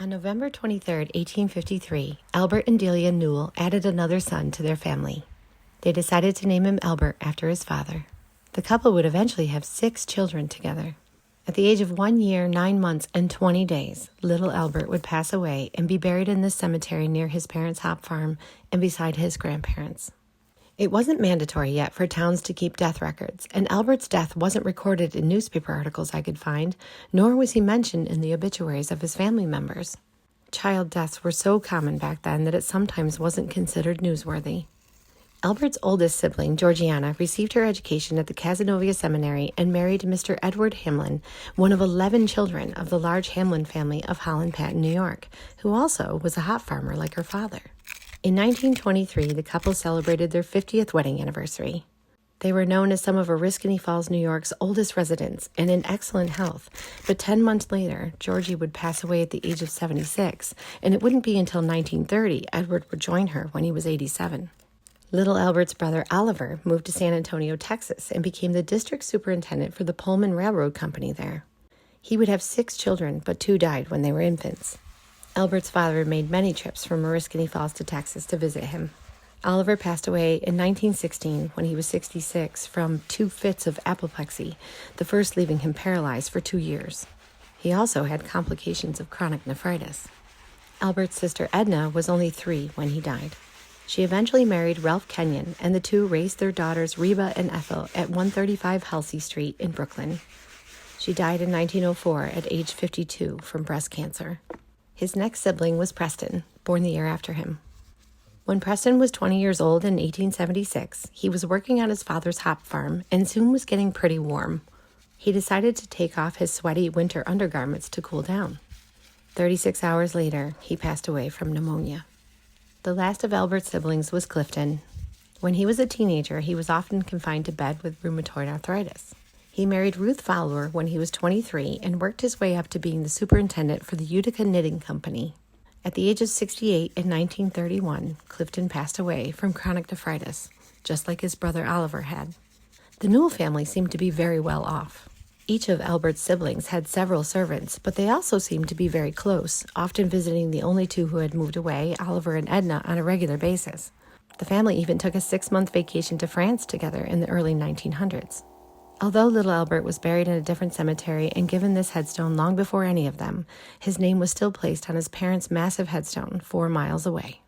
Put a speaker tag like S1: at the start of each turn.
S1: On November 23, 1853, Albert and Delia Newell added another son to their family. They decided to name him Albert after his father. The couple would eventually have 6 children together. At the age of 1 year, 9 months, and 20 days, little Albert would pass away and be buried in this cemetery near his parents' hop farm and beside his grandparents. It wasn't mandatory yet for towns to keep death records, and Albert's death wasn't recorded in newspaper articles I could find, nor was he mentioned in the obituaries of his family members. Child deaths were so common back then that it sometimes wasn't considered newsworthy. Albert's oldest sibling, Georgiana, received her education at the Cazenovia Seminary and married Mr. Edward Hamlin, one of 11 children of the large Hamlin family of Holland Patton, New York, who also was a hop farmer like her father. In 1923, the couple celebrated their 50th wedding anniversary. They were known as some of Oriskany Falls, New York's oldest residents and in excellent health, but 10 months later, Georgie would pass away at the age of 76, and it wouldn't be until 1930 Edward would join her when he was 87. Little Albert's brother Oliver moved to San Antonio, Texas, and became the district superintendent for the Pullman Railroad Company there. He would have 6 children, but 2 died when they were infants. Albert's father made many trips from Oriskany Falls to Texas to visit him. Oliver passed away in 1916 when he was 66 from 2 fits of apoplexy, the first leaving him paralyzed for 2 years. He also had complications of chronic nephritis. Albert's sister Edna was only 3 when he died. She eventually married Ralph Kenyon, and the two raised their daughters Reba and Ethel at 135 Halsey Street in Brooklyn. She died in 1904 at age 52 from breast cancer. His next sibling was Preston, born the year after him. When Preston was 20 years old in 1876, he was working on his father's hop farm and soon was getting pretty warm. He decided to take off his sweaty winter undergarments to cool down. 36 hours later, he passed away from pneumonia. The last of Albert's siblings was Clifton. When he was a teenager, he was often confined to bed with rheumatoid arthritis. He married Ruth Fowler when he was 23 and worked his way up to being the superintendent for the Utica Knitting Company. At the age of 68 in 1931, Clifton passed away from chronic nephritis, just like his brother Oliver had. The Newell family seemed to be very well off. Each of Albert's siblings had several servants, but they also seemed to be very close, often visiting the only 2 who had moved away, Oliver and Edna, on a regular basis. The family even took a 6-month vacation to France together in the early 1900s. Although little Albert was buried in a different cemetery and given this headstone long before any of them, his name was still placed on his parents' massive headstone 4 miles away.